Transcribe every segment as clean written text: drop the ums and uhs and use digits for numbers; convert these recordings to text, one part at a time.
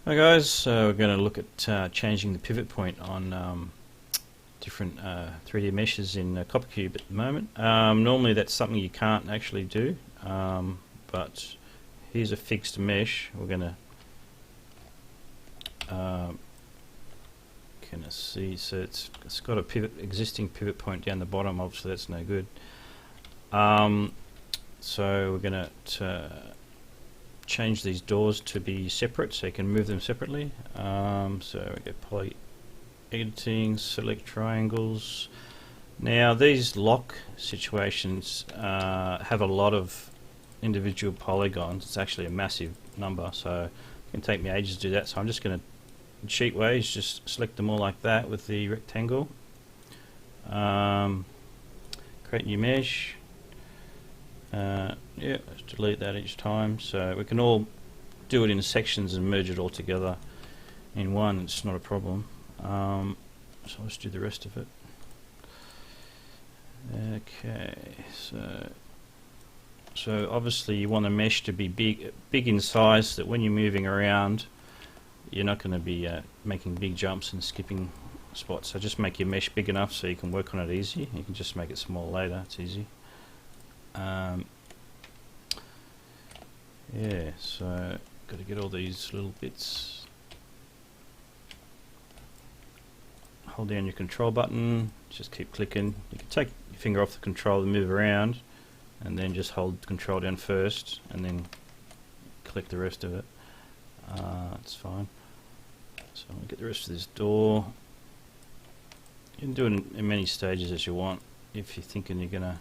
Hi guys, so we're going to look at changing the pivot point on different 3D meshes in CopperCube at the moment. Normally that's something you can't actually do, but here's a fixed mesh. We're going to see, so it's got a existing pivot point down the bottom. Obviously that's no good. So we're going to change these doors to be separate so you can move them separately. So we go poly editing, select triangles. Now these lock situations have a lot of individual polygons. It's actually a massive number, so it can take me ages to do that. So I'm just going to, in cheat ways, just select them all like that with the rectangle. Create new mesh. Yeah, let's delete that each time, so we can all do it in sections and merge it all together in one. It's not a problem. So let's do the rest of it. Okay, so obviously you want the mesh to be big in size, so that when you're moving around you're not going to be making big jumps and skipping spots. So just make your mesh big enough so you can work on it easy. You can just make it small later, it's easy. Yeah, so got to get all these little bits. Hold down your control button, just keep clicking. You can take your finger off the control and move around, and then just hold the control down first and then click the rest of it. That's fine. So I'll get the rest of this door. You can do it in many stages as you want. If you're thinking you're gonna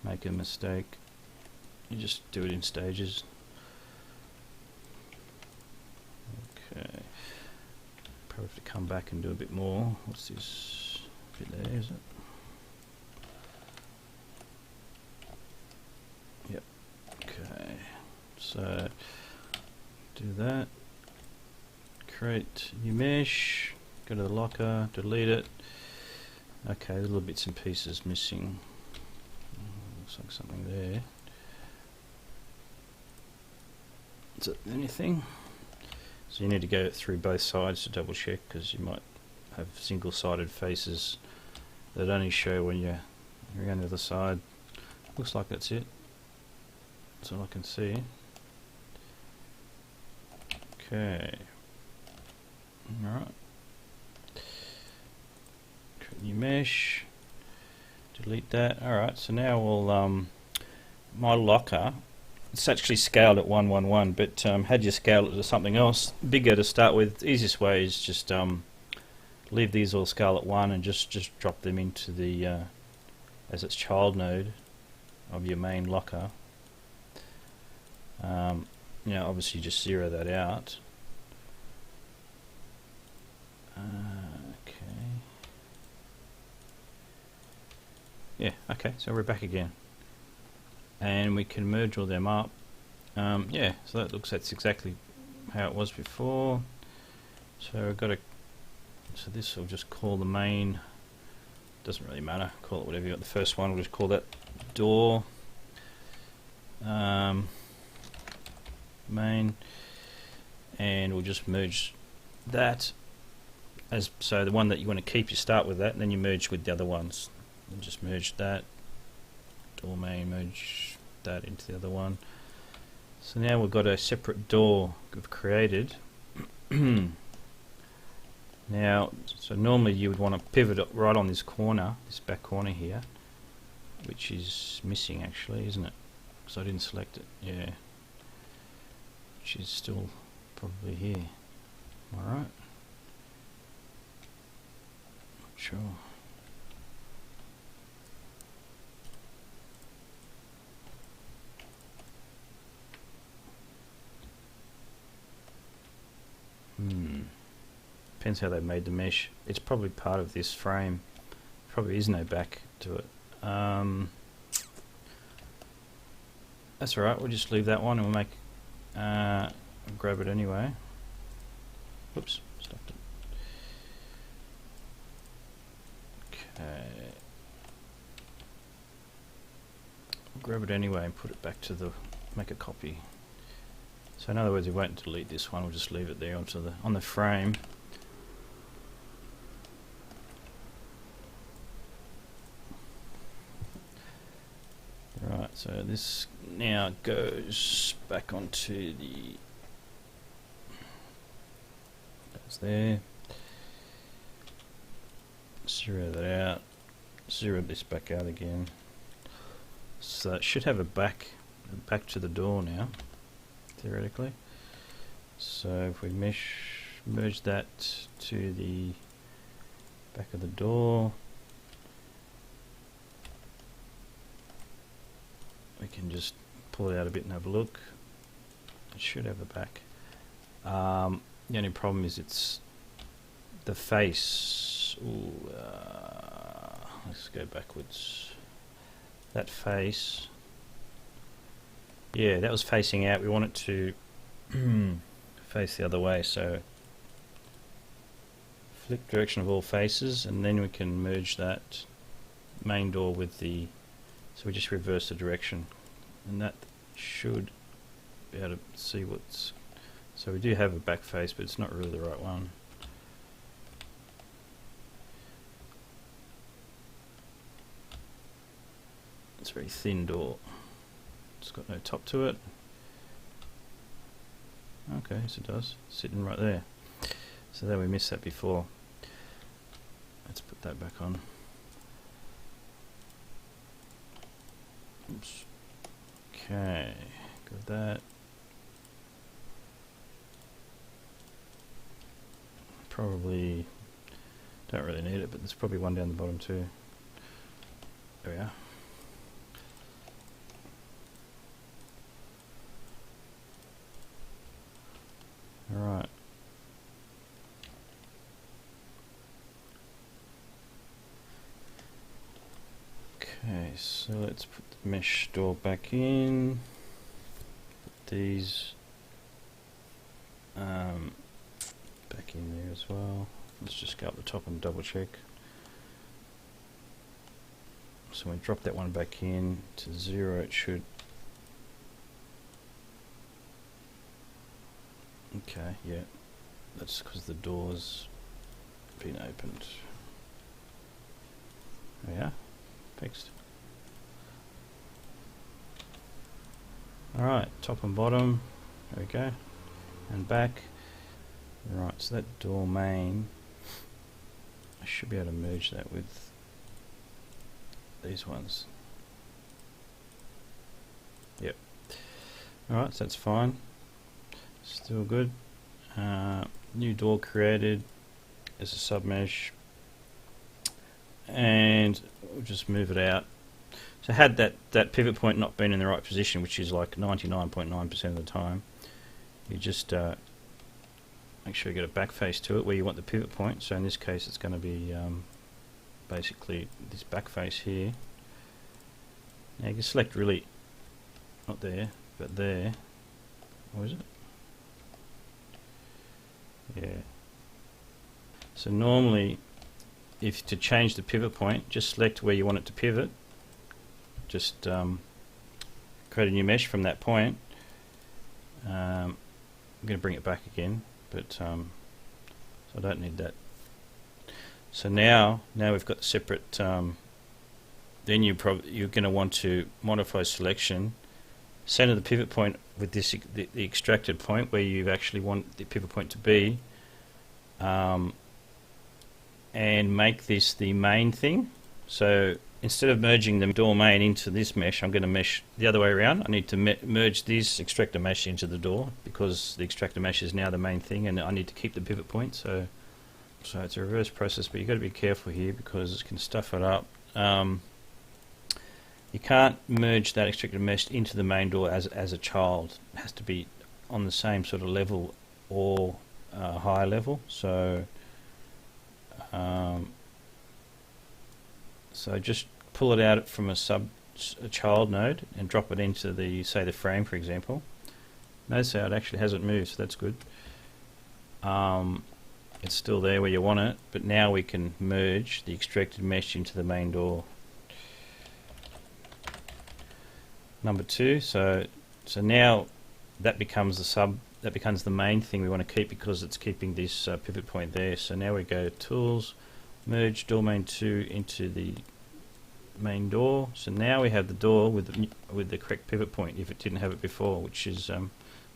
make a mistake, you just do it in stages. Okay, probably have to come back and do a bit more. What's this bit there, is it? Yep. Okay, so do that. Create new mesh, go to the locker, delete it. Okay, little bits and pieces missing. Looks like something there. Is it anything? So you need to go through both sides to double check, because you might have single-sided faces that only show when you're around the other side. Looks like that's it. That's all I can see. Okay. Alright. Create new mesh. Delete that. Alright, so now we'll my locker, it's actually scaled at 1:1:1, but had you scaled it to something else bigger to start with, the easiest way is just leave these all scale at 1 and just drop them into the as its child node of your main locker. You know, obviously just zero that out. Okay. Yeah, okay, so we're back again. And we can merge all them up. Yeah, so that's exactly how it was before. So we've got so this will just call the main, doesn't really matter, call it whatever you want. The first one we'll just call that door main, and we'll just merge that as, so the one that you want to keep, you start with that and then you merge with the other ones. And just merge that door main, merge that into the other one. So now we've got a separate door we've created. Now, so normally you would want to pivot it right on this corner, this back corner here, which is missing actually, isn't it? Because I didn't select it. Yeah, which is still probably here. Alright. Not sure. Depends how they made the mesh. It's probably part of this frame. Probably is no back to it. That's alright, we'll just leave that one and we'll make grab it anyway. Whoops, stopped it. Okay. We'll grab it anyway and put it back to the, make a copy. So in other words, we won't delete this one, we'll just leave it there on the frame. Right, so this now goes back onto that's there. Zero that out. Zero this back out again. So it should have a back to the door now, theoretically. So if we merge that to the back of the door, we can just pull it out a bit and have a look. It should have a back. The only problem is it's the face. Ooh, let's go backwards. That face, yeah, that was facing out. We want it to face the other way, so flick direction of all faces, and then we can merge that main door with the, so we just reverse the direction, and that should be able to see what's, so we do have a back face, but it's not really the right one. It's a very thin door. It's got no top to it. Okay, yes it does. Sitting right there. So there, we missed that before. Let's put that back on. Oops. Okay, got that. Probably don't really need it, but there's probably one down the bottom too. There we are. Alright. Okay, so let's put the mesh door back in. Put these back in there as well. Let's just go up the top and double check. So we drop that one back in to 0, it should. Okay, yeah, that's because the door's been opened. There we are, fixed. Alright, top and bottom, there we go, and back. Right, so that door main, I should be able to merge that with these ones. Yep. Alright, so that's fine. Still good. New door created as a submesh, and we'll just move it out. So had that pivot point not been in the right position, which is like 99.9% of the time, you just make sure you get a back face to it where you want the pivot point. So in this case it's going to be basically this back face here. Now you can select really, not there, but there. Or is it? Yeah. So normally, if to change the pivot point, just select where you want it to pivot. Just create a new mesh from that point. I'm going to bring it back again, but so I don't need that. So now we've got separate. Then you're going to want to modify selection. Center the pivot point with this the extracted point where you actually want the pivot point to be, and make this the main thing. So instead of merging the door main into this mesh, I'm going to mesh the other way around. I need to merge this extractor mesh into the door because the extractor mesh is now the main thing, and I need to keep the pivot point. So it's a reverse process, but you've got to be careful here because it can stuff it up. You can't merge that extractor mesh into the main door as a child. It has to be on the same sort of level or higher level. So so just pull it out from a child node and drop it into the, say, the frame, for example. Notice how it actually hasn't moved, so that's good. It's still there where you want it, but now we can merge the extracted mesh into the main door. Number 2, so now that becomes the main thing we want to keep, because it's keeping this pivot point there. So now we go Tools, merge door main 2 into the main door. So now we have the door with the correct pivot point if it didn't have it before, which is so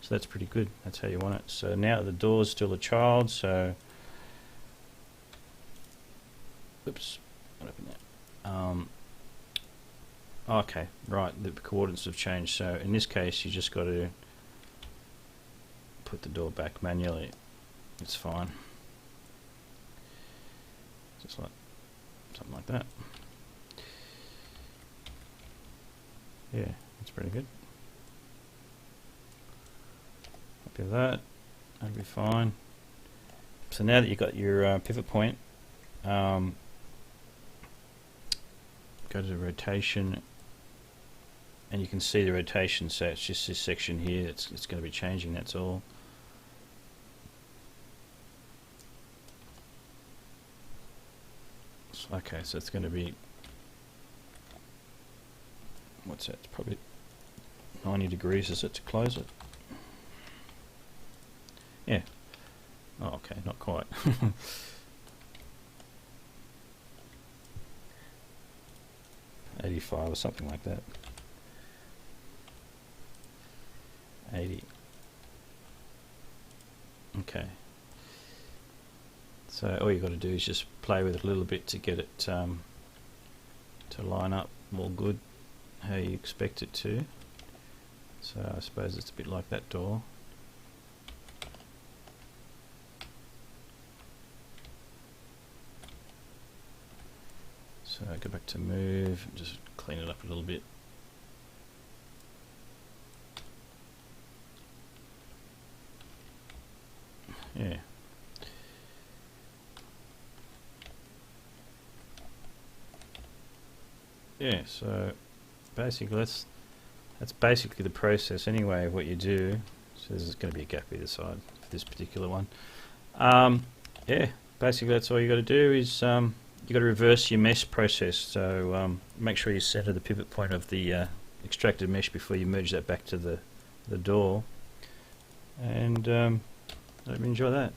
that's pretty good. That's how you want it. So now the door is still a child. So oops, what happened there? Okay, right. The coordinates have changed. So in this case, you just got to put the door back manually. It's fine. Just like something like that. Yeah, that's pretty good. Happy with that. That'll be fine. So now that you've got your pivot point, go to rotation, and you can see the rotation. So it's just this section here. It's going to be changing. That's all. Okay, so it's going to be, what's that? It's probably 90 degrees, is it, to close it? Yeah. Oh, okay, not quite. 85 or something like that. 80. Okay. So all you've got to do is just play with it a little bit to get it to line up more good how you expect it to. So I suppose it's a bit like that door. So go back to move and just clean it up a little bit. Yeah. Yeah, so basically that's basically the process anyway of what you do. So there's going to be a gap either side for this particular one. Yeah, basically that's all you got to do is you got to reverse your mesh process. So make sure you center the pivot point of the extracted mesh before you merge that back to the door, and let me enjoy that.